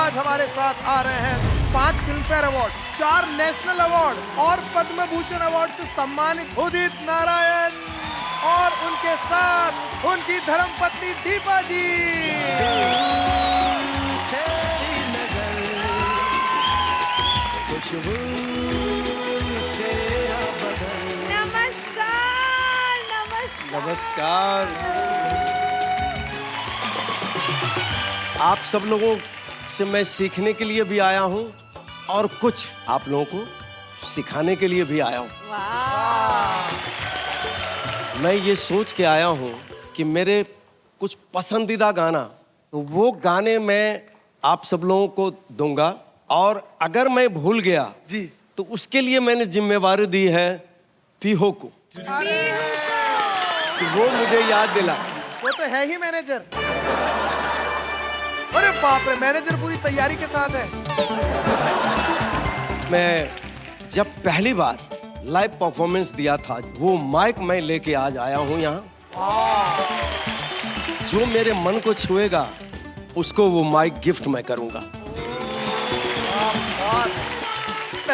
आज हमारे साथ आ रहे हैं 5 फिल्मफेयर अवार्ड, 4 नेशनल अवार्ड और पद्म भूषण अवार्ड से सम्मानित उदित नारायण और उनके साथ उनकी धर्मपत्नी दीपा जी। नमस्कार नमस्कार। नमस्कार। आप सब लोगों से मैं सीखने के लिए भी आया हूं और कुछ आप लोगों को सिखाने के लिए भी आया हूं। मैं ये सोच के आया हूं कि मेरे कुछ पसंदीदा गाना, वो गाने मैं आप सब लोगों को दूंगा और अगर मैं भूल गया जी तो उसके लिए मैंने जिम्मेवारी दी है पीहू को, कि वो मुझे याद दिला। वो तो है ही मैनेजर। अरे बाप रे, मैनेजर पूरी तैयारी के साथ है। मैं जब पहली बार लाइव परफॉर्मेंस दिया था, वो माइक मैं लेके आज आया हूं यहाँ। जो मेरे मन को छुएगा उसको वो माइक गिफ्ट मैं करूंगा।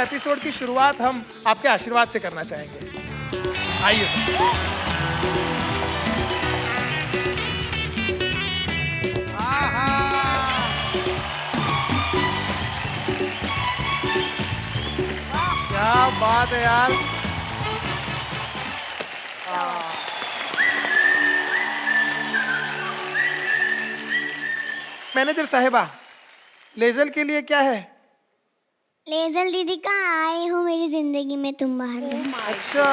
एपिसोड की शुरुआत हम आपके आशीर्वाद से करना चाहेंगे। आइए सर। क्या बात है यार। मैनेजर साहिबा, लेजल के लिए क्या है? लेजल दीदी कहाँ आए हो मेरी जिंदगी में तुम बाहर बन। अच्छा,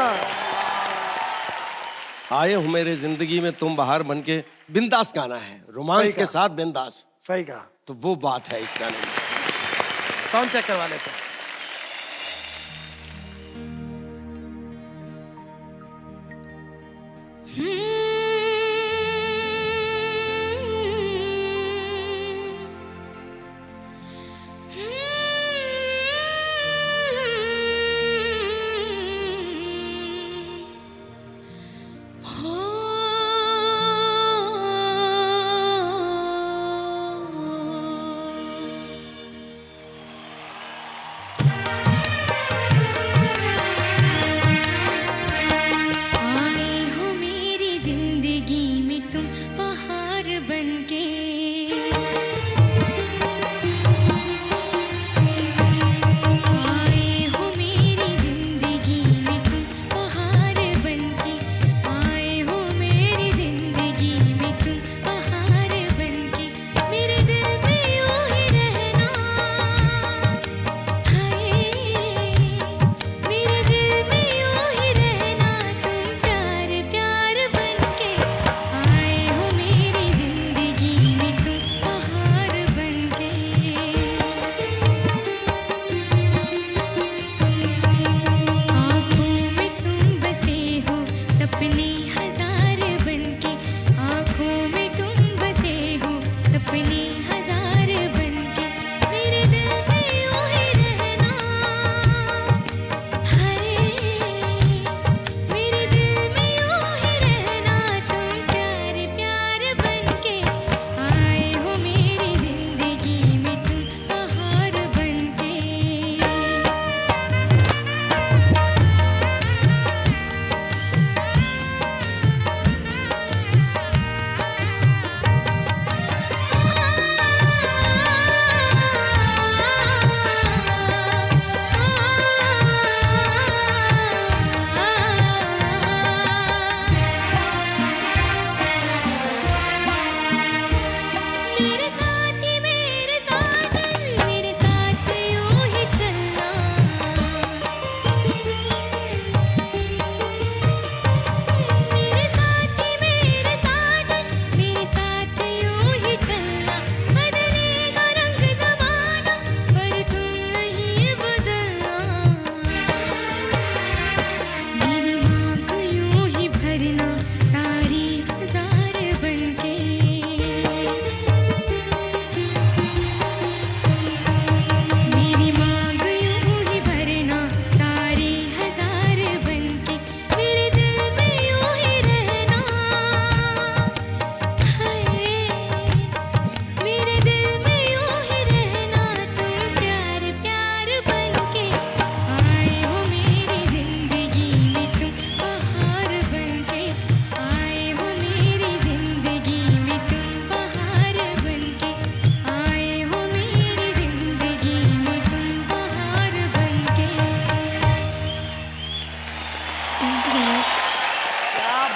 आए हूं मेरे जिंदगी में तुम बाहर बन के, बिंदास गाना है, रोमांस के साथ बिंदास। सही कहा। तो वो बात है इस गाने में। साउंड चेक करवा लेते हैं।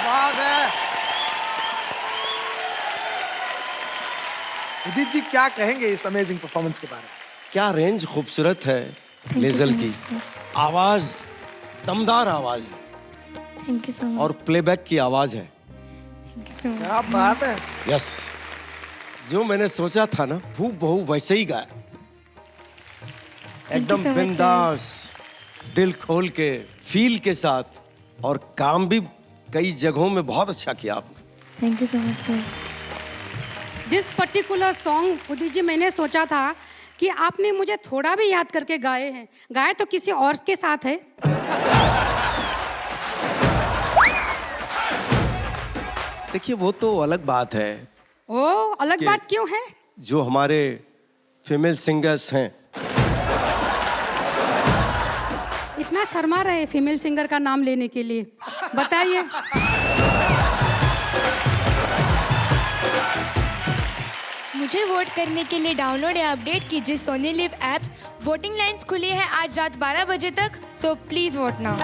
बात है। उदित जी क्या कहेंगे इस अमेजिंग परफॉर्मेंस के बारे में? क्या रेंज खूबसूरत है लेजल की, आवाज दमदार आवाज है थैंक यू सो मच। और प्लेबैक की आवाज है। क्या बात है। यस, जो मैंने सोचा था ना हूबहू वैसे ही गाया, एकदम so much, बिंदास, दिल खोल के, फील के साथ, और काम भी कई जगहों में बहुत अच्छा किया आपने। Thank you so much. This particular song Udit ji मैंने सोचा था कि आपने मुझे थोड़ा भी याद करके गाए हैं। गाए तो किसी और के साथ है। देखिए वो तो अलग बात है, ओ अलग बात क्यों है? जो हमारे फीमेल सिंगर्स हैं। इतना शर्मा रहे फीमेल सिंगर का नाम लेने के लिए, बताइए। मुझे वोट करने के लिए डाउनलोड या अपडेट कीजिए Sony LIV app. Voting lines खुली है आज रात 12 बजे तक, so please vote now.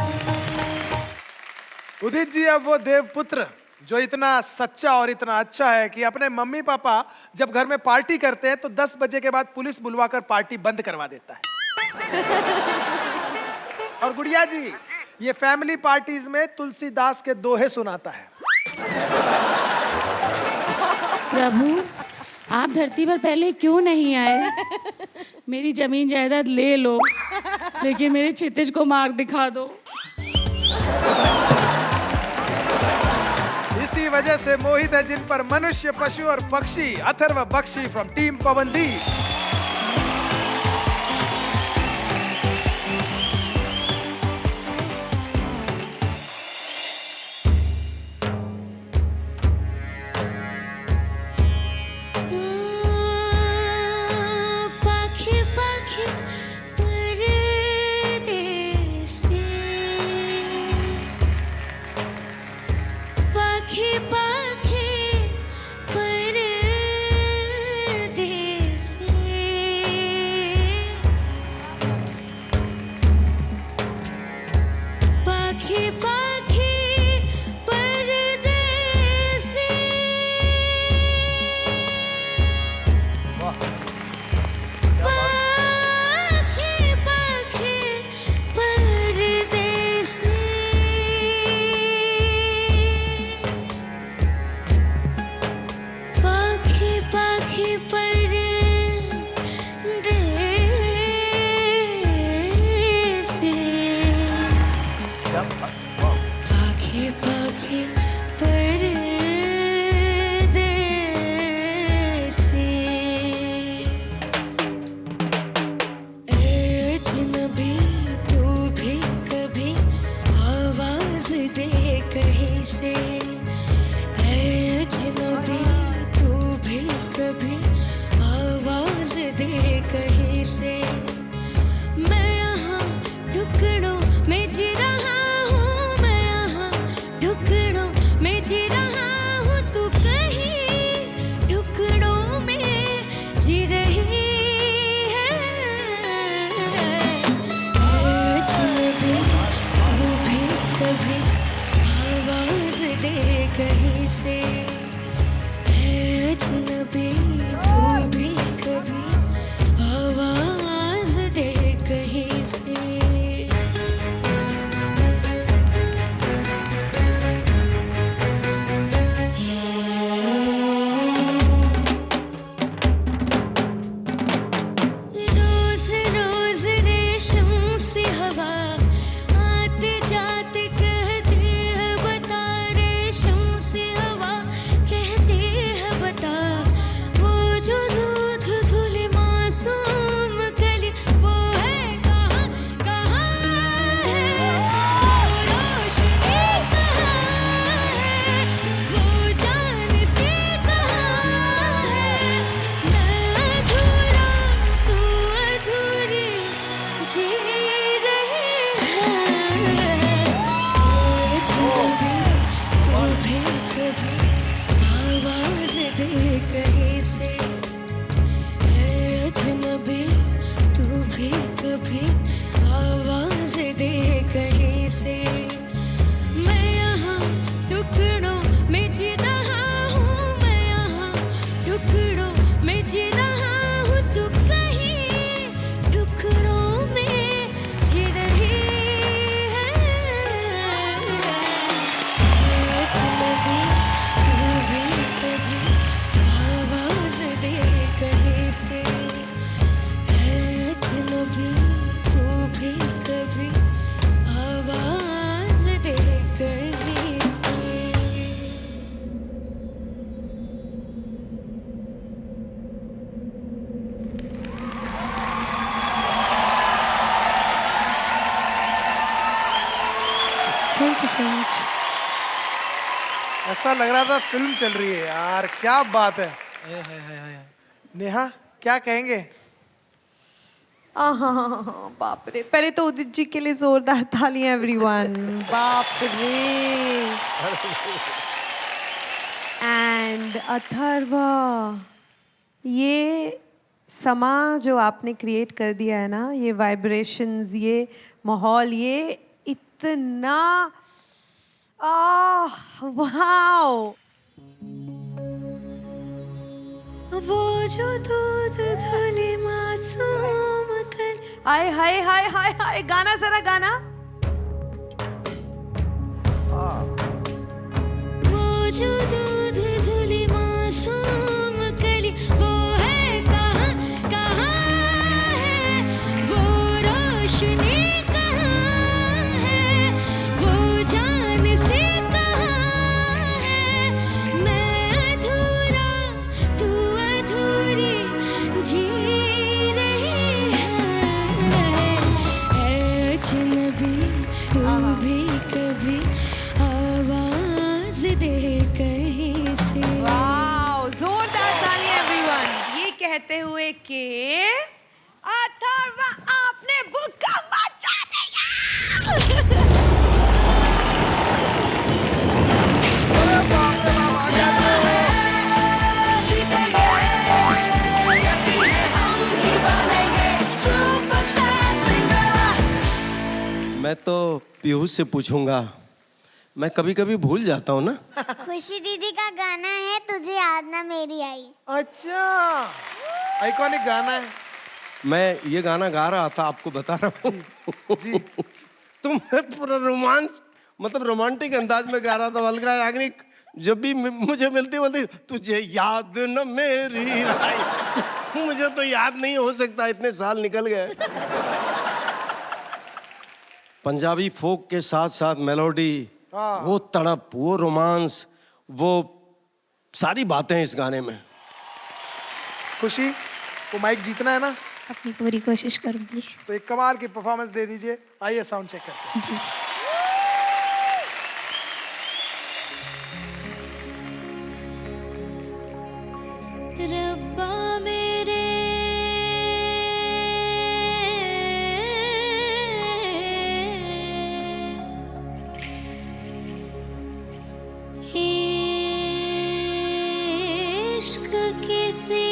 Udit ji अब वो देवपुत्र जो इतना सच्चा और इतना अच्छा है कि अपने मम्मी पापा जब घर में पार्टी करते हैं तो 10 बजे के बाद पुलिस बुलवाकर पार्टी बंद करवा देता है। और गुड़िया जी ये फैमिली पार्टीज में तुलसीदास के दोहे सुनाता है। प्रभु आप धरती पर पहले क्यों नहीं आए? मेरी जमीन जायदाद ले लो, लेकिन मेरे क्षितिज को मार्ग दिखा दो। इसी वजह से मोहित है जिन पर मनुष्य, पशु और पक्षी। Atharv Bakshi from team Pawandeep. वो ऐसा लग रहा था फिल्म चल रही है यार, क्या बात है। नेहा क्या कहेंगे? बाप रे, पहले तो उदित जी के लिए जोरदार तालियां एवरीवन। बाप रे। एंड अथर्वा, ये समा जो आपने क्रिएट कर दिया है ना, ये वाइब्रेशंस, ये माहौल, ये इतना वाओ। वो जो दूध धुले मासूम कर, हाय हाय हाय हाय हाय, गाना जरा गाना। वो जो दूध धुले मासूम कली, वो है कहाँ कहाँ है, वो रोशनी कहाँ है, वो जान से कहाँ है, मैं अधूरा तू अधूरी जी रही है, अजनबी तू भी कभी आवाज दे कहीं से। वाओ, जोरदार तालियां एवरीवन। ये कहते हुए कि अथर्वा आपने बुक्का मचा दिया। मैं तो पीयूष से पूछूंगा, मैं कभी कभी भूल जाता हूँ ना। खुशी दीदी का गाना है तुझे याद ना मेरी आई। अच्छा, आइकॉनिक गाना है। मैं ये गाना गा रहा था, आपको बता रहा हूँ जी। मैं पूरा रोमांस, मतलब रोमांटिक अंदाज में गा रहा था। अलका याग्निक जब भी मुझे मिलती बोलती तुझे याद न मेरी आई। मुझे तो याद नहीं हो सकता, इतने साल निकल गए। पंजाबी फोक के साथ साथ मेलोडी, वो तड़प, वो रोमांस, वो सारी बातें इस गाने में। खुशी को माइक जीतना है ना, अपनी पूरी कोशिश करूंगी तो एक कमाल की परफॉर्मेंस दे दीजिए। आइए साउंड चेक करते हैं। जी। रब्बा मेरे इश्क किसी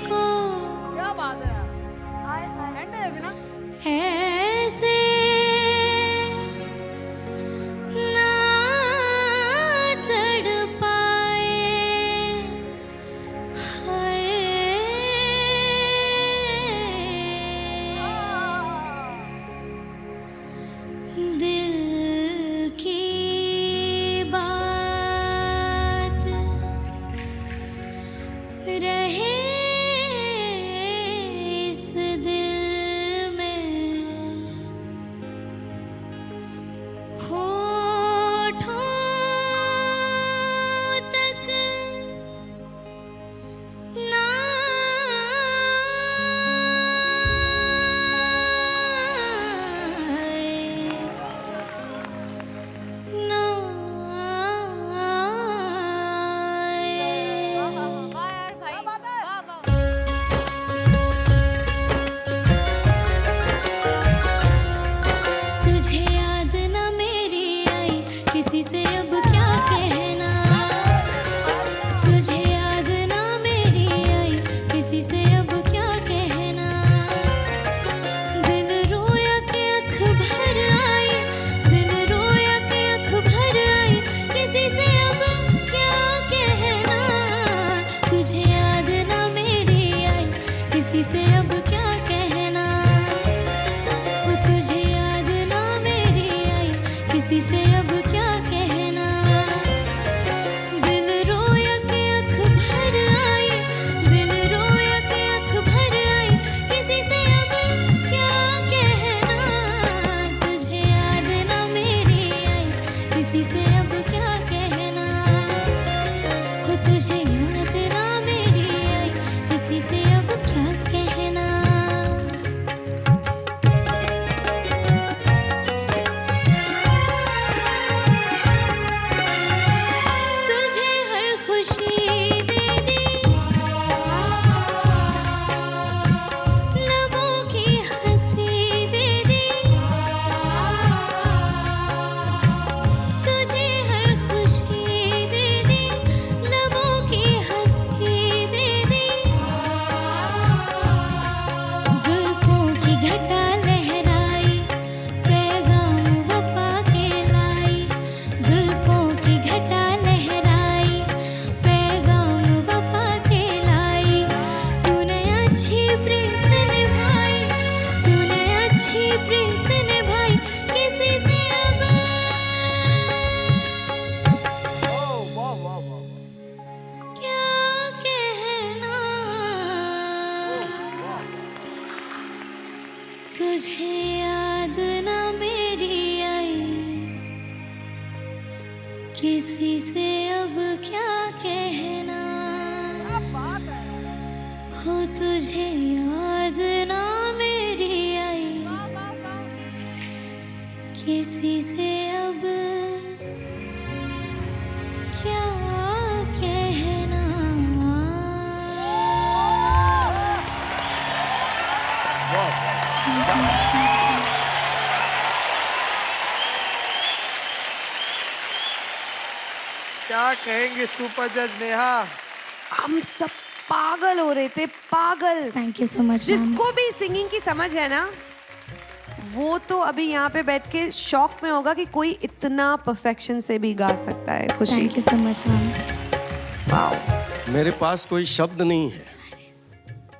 को, क्या बात है यार, एंड है ना। ऐसे तुझे याद ना मेरी आई, किसी से अब क्या कहना, हो तुझे याद ना मेरी आई, किसी से अब क्या कहना। क्या कहेंगे सुपर जज नेहा? हम सब पागल हो रहे थे, पागल। Thank you so much. जिसको भी सिंगिंग की समझ है ना, वो तो अभी यहाँ पे बैठ के शॉक में होगा कि कोई इतना परफेक्शन से भी गा सकता है। खुशी, thank you so much ma'am. मेरे पास कोई शब्द नहीं है,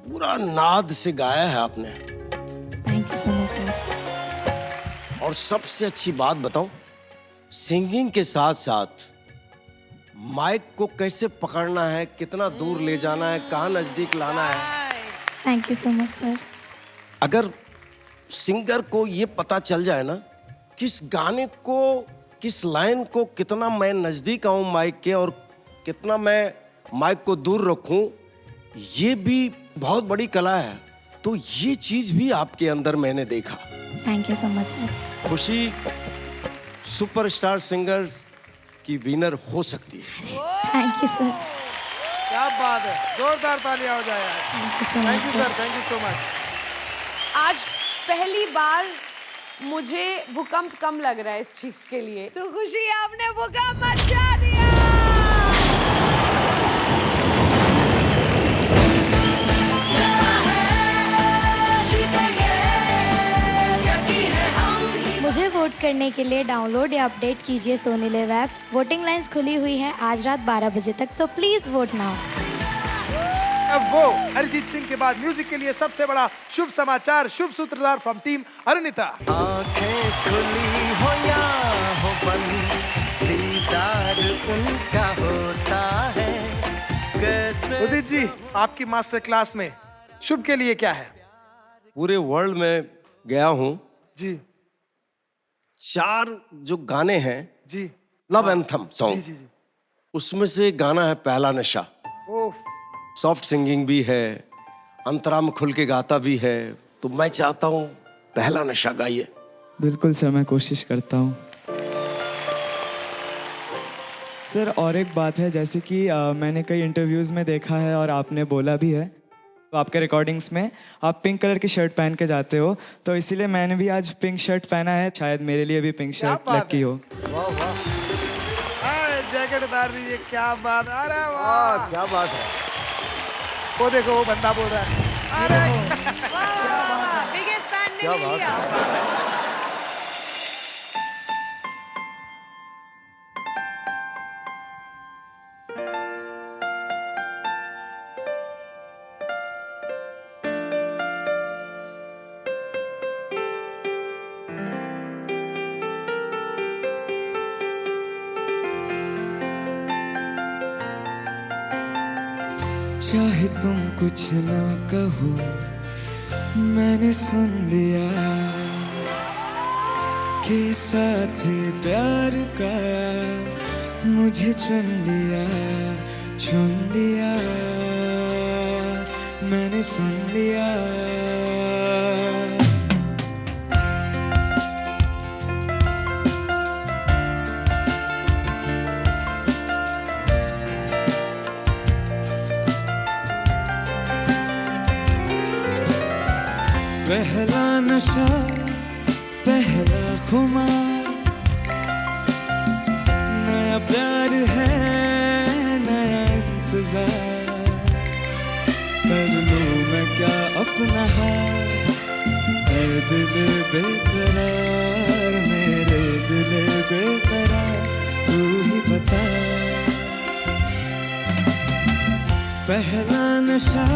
पूरा नाद से गाया है आपने। Thank you so much sir. और सबसे अच्छी बात बताऊं, सिंगिंग के साथ साथ माइक को कैसे पकड़ना है, कितना दूर ले जाना है, कहाँ नजदीक लाना है। Thank you so much sir. अगर सिंगर को ये पता चल जाए ना, किस गाने को, किस लाइन को कितना मैं नजदीक आऊं माइक के और कितना मैं माइक को दूर रखूं, ये भी बहुत बड़ी कला है। तो ये चीज भी आपके अंदर मैंने देखा। Thank you so much sir. खुशी सुपरस्टार सिंगर्स की विनर हो सकती है। Thank you sir. क्या बात है, जोरदार तालियां हो जाए। Thank you so thank much you sir. Sir, thank you so much. आज पहली बार मुझे भूकंप कम लग रहा है इस चीज के लिए। तो खुशी, आपने भूकंप मचा दिया। मुझे वोट करने के लिए डाउनलोड या अपडेट कीजिए Sony LIV app. Voting lines खुली हुई है आज रात 12 बजे तक, सो प्लीज वोट नाउ। अब वो अरिजीत सिंह के बाद म्यूजिक के लिए सबसे बड़ा शुभ समाचार, शुभ सूत्रधार फ्रॉम टीम अरुणिता। आंखें खुली हो या हो बंद, दीदार उनका होता है कैसे। उदित जी, आपकी मास्टर क्लास में शुभ के लिए क्या है? पूरे वर्ल्ड में गया हूं, जी 4 जो गाने हैं जी लव एंथम जी सॉन्ग, जी जी। उसमें से गाना है पहला नशा। ओह, सॉफ्ट सिंगिंग भी है, अंतरा में खुल के गाता भी है। तो मैं चाहता हूं पहला नशा गाइए। बिल्कुल सर, मैं कोशिश करता हूँ। सर और एक बात है, जैसे कि मैंने कई इंटरव्यूज़ में देखा है और आपने बोला भी है, तो आपके रिकॉर्डिंग्स में आप पिंक कलर की शर्ट पहन के जाते हो, तो इसीलिए मैंने भी आज पिंक शर्ट पहना है। शायद मेरे लिए भी पिंक शर्ट बात लकी हो। जैकेट उतार दीजिए। क्या बात, अरे वाह, क्या बात है। वो देखो, वो बंदा बोल रहा है। अरे बिगेस्ट फैन ने ले लिया। चाहे तुम कुछ ना कहो, मैंने सुन लिया कि साथ प्यार का मुझे चुन लिया, चुन लिया, मैंने सुन लिया। पहला नशा, पहला खुमार, नया प्यार है, नया इंतजार। कर लूं मैं क्या अपना हाल, ऐ दिल बेकरार, मेरे दिल बेकरार, तू ही बता। पहला नशा,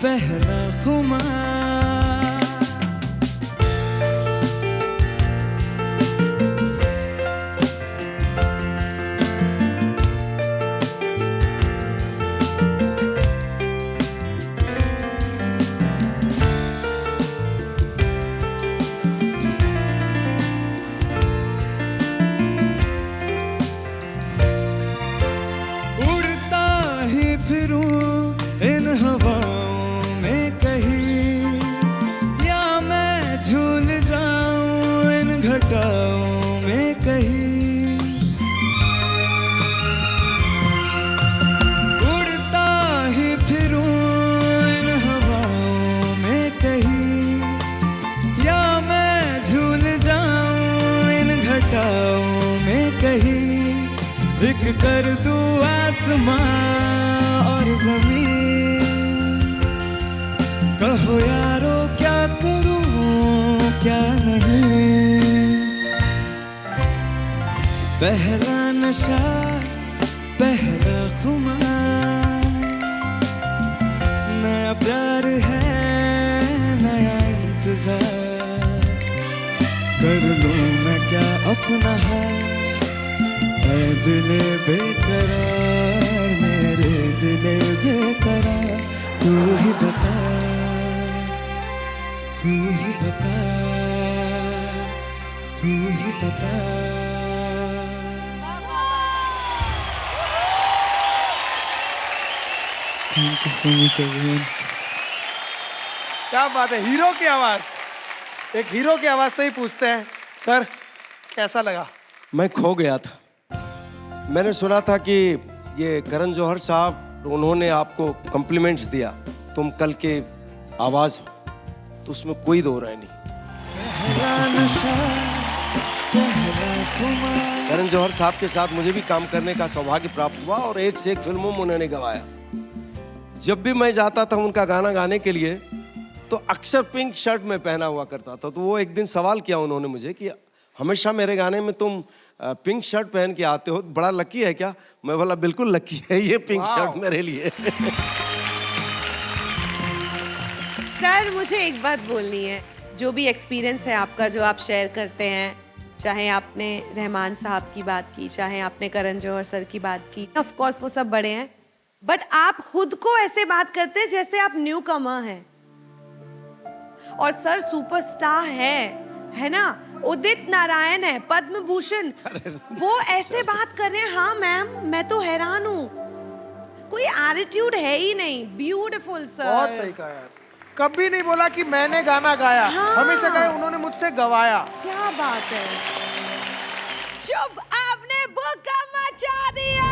पहला खुमार। हवाओं में कहीं, या मैं झूल जाऊं इन घटाओं में कहीं। उड़ता ही फिरूं इन हवाओं में कहीं, या मैं झूल जाऊं इन घटाओं में कहीं। एक कर दूं आसमां और जमीन, कहो यारो क्या करूं क्या नहीं। पहला नशा पहला खुमार, नया प्यार है नया इंतजार। कर लूं मैं क्या अपना हाल, है दिले बेकरार मेरे दिले बेकरार। तू ही बता तू ही बता तू ही बता। Thank you so much everyone. क्या बात है, हीरो की आवाज। एक हीरो की आवाज से ही पूछते हैं, सर कैसा लगा? मैं खो गया था। मैंने सुना था कि ये करण जौहर साहब उन्होंने आपको कॉम्प्लीमेंट्स दिया, तुम कल के आवाज हो, तो उसमें कोई दो राय नहीं। करण जौहर साहब के साथ मुझे भी काम करने का सौभाग्य प्राप्त हुआ और एक से एक फिल्मों में उन्होंने गवाया। जब भी मैं जाता था उनका गाना गाने के लिए तो अक्सर पिंक शर्ट में पहना हुआ करता था। तो वो एक दिन सवाल किया उन्होंने मुझे कि हमेशा मेरे गाने में तुम पिंक शर्ट पहन के आते हो, बड़ा लकी है क्या? मैं बोला बिल्कुल लकी है ये पिंक शर्ट मेरे लिए। सर मुझे एक बात बोलनी है, जो भी एक्सपीरियंस है आपका जो आप शेयर करते हैं, चाहे आपने रहमान साहब की बात की, चाहे आपने करण जौहर सर की बात की, ऑफ कोर्स वो सब बड़े हैं, बट आप खुद को ऐसे बात करते हैं जैसे आप न्यू कमर हैं। और सर सुपरस्टार है ना, उदित नारायण है, पद्म भूषण, वो ऐसे बात कर रहे हैं। हाँ मैम, मैं तो हैरान हूँ, कोई एटीट्यूड है ही नहीं। ब्यूटीफुल सर, बहुत सही कहा यार। कभी नहीं बोला कि मैंने गाना गाया, हाँ। हमेशा कहा उन्होंने मुझसे गवाया। क्या बात है, शुभ आपने बुक मचा दिया।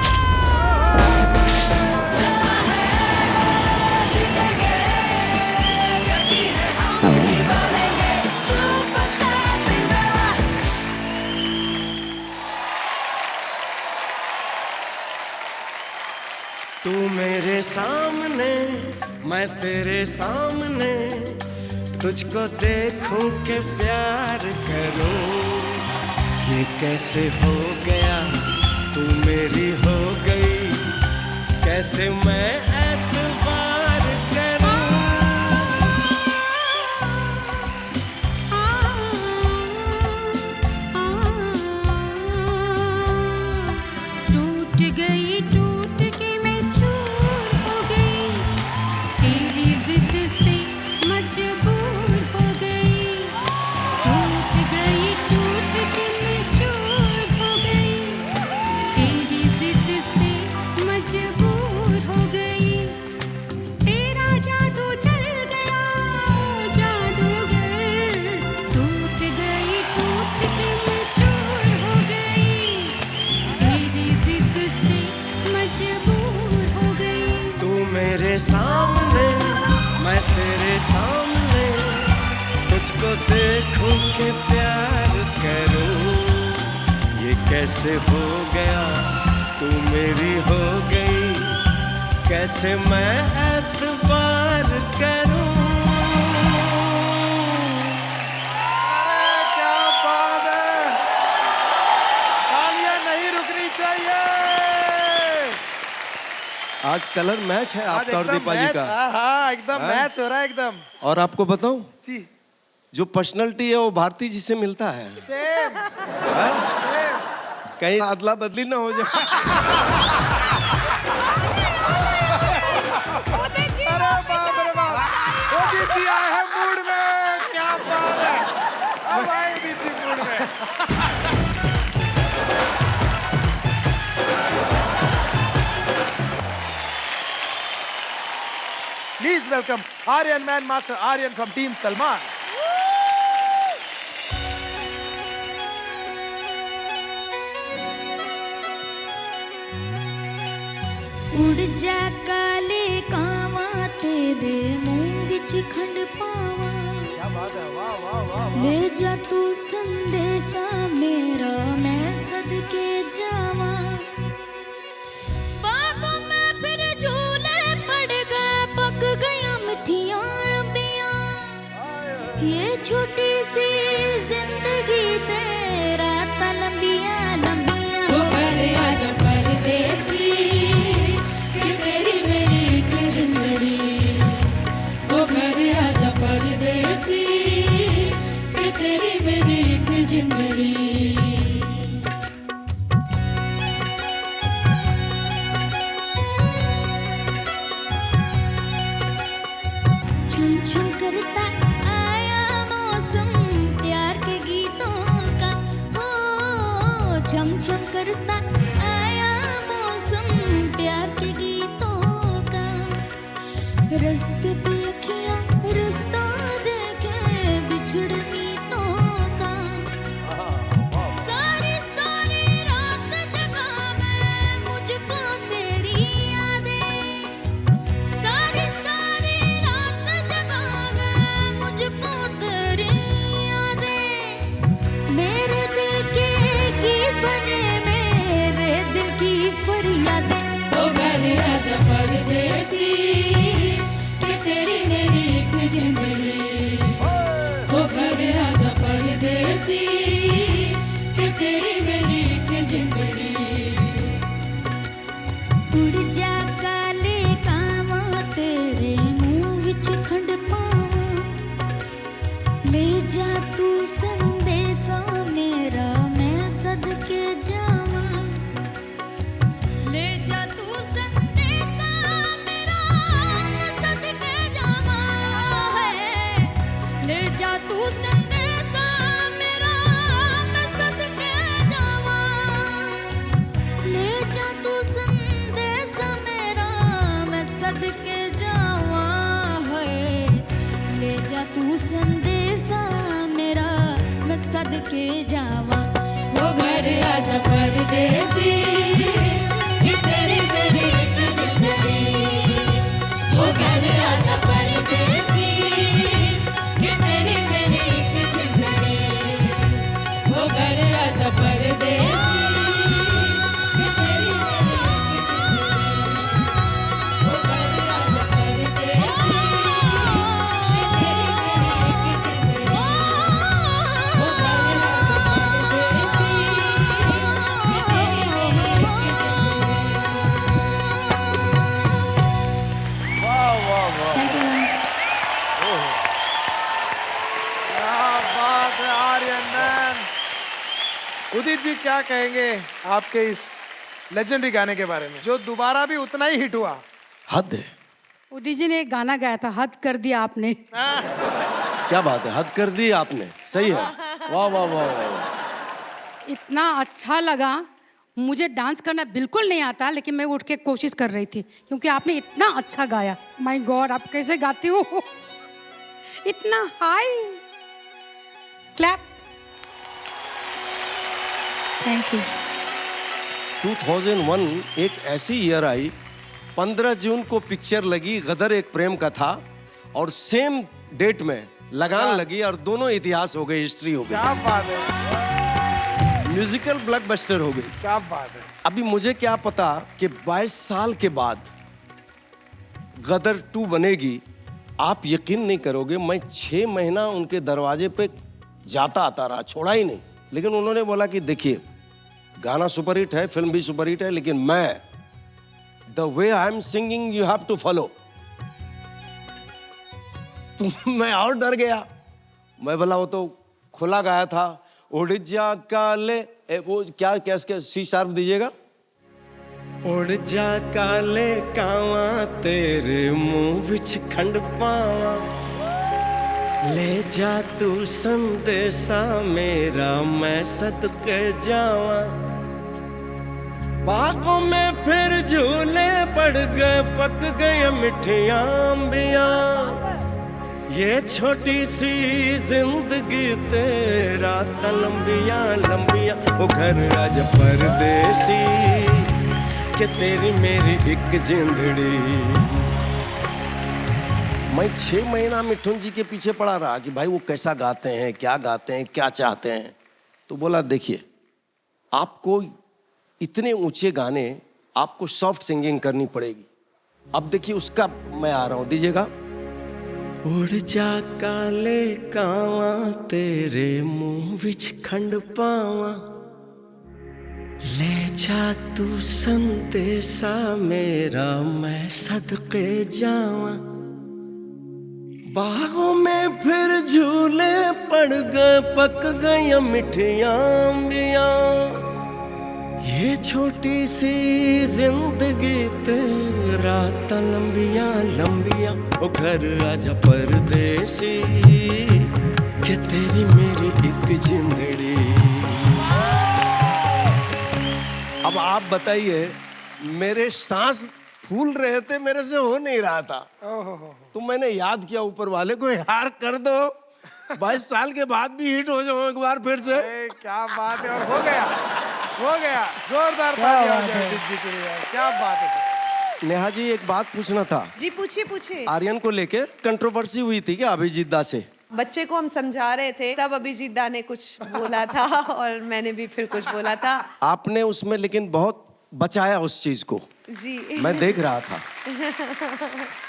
तू मेरे सामने मैं तेरे सामने, तुझको देखूं के प्यार करूं। ये कैसे हो गया तू मेरी हो गई, कैसे मैं एतबार करूं। टूट गई टूट के मैं चूर हो गई, तेरी जिद से मजबूर हो गई। टूट गई टूट के मैं चूर हो गई, तेरी जिद से मजबूर हो गई। तेरा जादू चल गया जादूगर, टूट गई टूट के मैं चूर हो गई, तेरी जिद से मजबूर हो गई। तू मेरे सामने मैं तेरे सामने, तुझको देखूं के प्यार करूं। ये कैसे हो गया तू मेरी हो गई, कैसे मैं एतबार करूं। अरे क्या बात है, तालियां नहीं रुकनी चाहिए। आज कलर मैच है आज आपका और एकदम दीपा जी मैच, का। हाँ एकदम हाँ? मैच हो रहा है एकदम। और आपको बताऊं, जी जो पर्सनैलिटी है वो भारती जी से मिलता है। सेम हाँ? सेम। कहीं अदला बदली ना हो जाए। अरे बाप रे बाप, उदित जी आए हैं मूड में, क्या बात है। अब आए उदित जी मूड में। Please welcome Aryan Man Master Aryan from Team Salman. उड़ जा काले कावा तेरे मुंह विच खंड पावा ले जा तू संदेशा मेरा मैं सदके जावा बागों में फिर झूले पड़ गए पक गया मिठियां अंबियां ये छोटी सी जिंदगी तेरा लंबियां लंबियां वो घर आजा परदेसी तेरी मेरी एक जिंदड़ी वो घर आजा परदेसी कि तेरी मेरी एक जिंदड़ी छुम छुम करता आया मौसम प्यार के गीतों का हो छम छम करता आया मौसम प्यार के गीतों का रस्ते पे अखियां रास्ता देखे बिछुड़ मीतों का सारी सारी रात जगा मैं मुझको तेरी यादें सारी सारी रात जगा मैं मुझको तेरी यादें मेरे दिल के गीत बने मेरे दिल की फरियादें ओ घर आजा परदेसी कि तेरी मेरी एक जिंदड़ी ओ घर आजा परदेसी कि तेरी मेरी एक जिंदड़ी उड़ जा काले कावा तेरे मुंह विच खंड पावा ले जा तू संदेशा मेरा मैं सदके जावा ले जा तू संदेशा मेरा मैं सदके जावा है ले जा तू संदेशा मेरा मैं सदके जावा ले जा तू संदेशा मेरा मैं सदके जावा है ले जा तू संदेशा मेरा मैं सदके जावा वो घर आजा परदेसी ये तेरी मेरी एक जिंदड़ी वो घर आजा परदेसी ये तेरी मेरी एक जिंदड़ी वो घर आजा परदेसी ये तेरी मेरी एक जिंदड़ी वो घर आजा परदेसी ये तेरी मेरी एक जिंदड़ी वो घर आजा परदेसी ये तेरी मेरी एक वाह वाह वाह क्या बात है आर्यन मैन। उदित जी क्या कहेंगे आपके इस लेजेंडरी गाने के बारे में जो दोबारा भी उतना ही हिट हुआ? हद है। उदित जी ने एक गाना गाया था, हद कर दिया आपने। क्या बात है, हद कर दी आपने। सही है। वाह वाह वाह वाह। इतना अच्छा लगा। मुझे डांस करना बिल्कुल नहीं आता, लेकिन मैं उठ के कोशिश कर रही थी क्योंकि आपने इतना अच्छा गाया। माय गॉड, आप कैसे गाती हो इतना हाई। क्लैप। Thank you. 2001 एक ऐसी ईयर आई, 15 जून को पिक्चर लगी गदर एक प्रेम कथा और सेम डेट में लगान लगी और दोनों इतिहास हो गए, हिस्ट्री हो गई। क्या बात है, म्यूजिकल ब्लॉकबस्टर हो गई। क्या बात है। अभी मुझे क्या पता कि 22 साल के बाद गदर 2 बनेगी। आप यकीन नहीं करोगे, मैं 6 महीना उनके दरवाजे पे जाता आता रहा, छोड़ा ही नहीं। लेकिन उन्होंने बोला कि देखिए गाना सुपरहिट है, फिल्म भी सुपरहिट है, लेकिन मैं the way I am singing you have to follow. मैं और डर गया। मैं बोला वो तो खुला गाया था, उड़ जा काले वो क्या कैसे सी शार्प दीजिएगा। उड़ जा काले कावा तेरे मुंह विच खंड पावा ले जा तू संदेशा मेरा मैं सदके जावा बागों में फिर झूले पड़ गए, पक गए मिठियां अम्बियां। ये छोटी सी जिंदगी तेरा त लंबियां लंबियां। ओ घर राज परदेसी कि तेरी मेरी एक जिंदड़ी। मैं 6 महीना मिठुन जी के पीछे पड़ा रहा कि भाई वो कैसा गाते हैं, क्या गाते हैं, क्या चाहते हैं। तो बोला देखिए, आपको इतने ऊंचे गाने, आपको सॉफ्ट सिंगिंग करनी पड़ेगी। अब देखिए उसका मैं आ रहा हूं, दीजिएगा। उड़ जा काले कावा तेरे मुंह विच खंड पावा, ले जा तू संदेशा मेरा मैं सदके जावा। बाहों में फिर झूले पड़ गए, पक गई मिठियां अम्बियां। ये छोटी सी जिंदगी तेरा त लंबियां लंबियां। ओ घर आजा परदेसी कि तेरी मेरी एक जिंदड़ी। अब आप बताइए, मेरे सांस फूल रहे थे, मेरे से हो नहीं रहा था। तो मैंने याद किया ऊपर वाले को, यार कर दो 22 साल के बाद भी हिट हो जाओ एक बार फिर से। क्या बात है, और हो गया, हो गया। जोरदार तालियां हो जाए अभिजीत जी के लिए यार, क्या बात है। नेहा जी एक बात पूछना था। जी पूछिए पूछिए। आर्यन को लेकर कंट्रोवर्सी हुई थी क्या अभिजीत दा से? बच्चे को हम समझा रहे थे, तब अभिजीत दा ने कुछ बोला था और मैंने भी फिर कुछ बोला था। आपने उसमें लेकिन बहुत बचाया उस चीज को जी, मैं देख रहा था।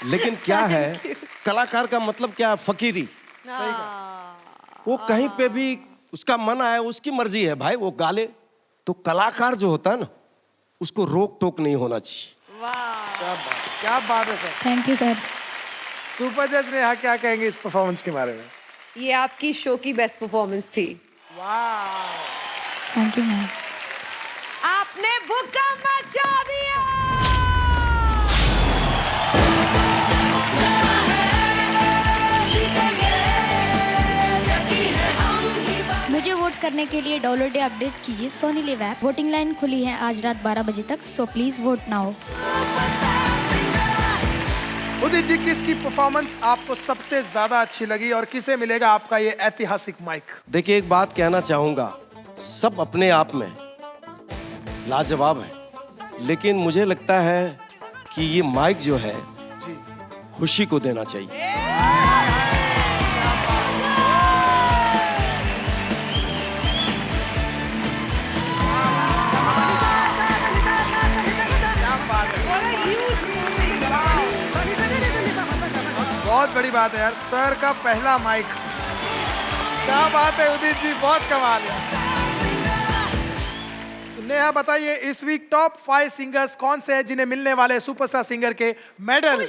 लेकिन क्या है, कलाकार का मतलब क्या है? फकीरी। वो कहीं पे भी उसका मन आया, उसकी मर्जी है भाई, वो गाले। तो कलाकार जो होता है ना, उसको रोक टोक नहीं होना चाहिए। क्या बात है sir. Thank you sir. Super जज नेहा क्या कहेंगे इस परफॉर्मेंस के बारे में? ये आपकी शो की बेस्ट परफॉर्मेंस थी। वाह, थैंक यू मैम। आपने भूकंप मचा दिया। मुझे वोट करने के लिए डाउनलोड या अपडेट कीजिए Sony LIV app. Voting line खुली है आज रात 12 बजे तक, so please vote now. Udit ji, किसकी परफॉर्मेंस आपको सबसे ज्यादा अच्छी लगी और किसे मिलेगा आपका ये ऐतिहासिक माइक? देखिए एक बात कहना चाहूंगा, सब अपने आप में लाजवाब है, लेकिन मुझे लगता है कि ये माइक जो है जी, खुशी को देना चाहिए। बहुत बड़ी बात है यार, सर का पहला माइक। क्या बात है उदित जी, बहुत कमाल है। नेहा बताइए, इस वीक टॉप 5 सिंगर्स कौन से हैं जिन्हें मिलने वाले सुपरस्टार सिंगर के मेडल?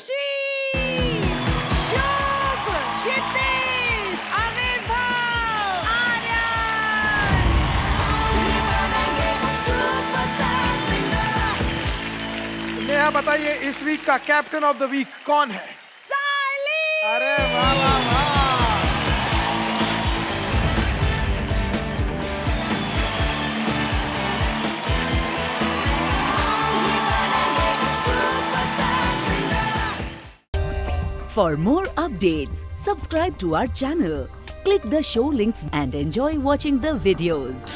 नेहा बताइए, इस वीक का कैप्टन ऑफ द वीक कौन है? अरे वाह वाह वाह। For more updates, subscribe to our channel, click the show links and enjoy watching the videos.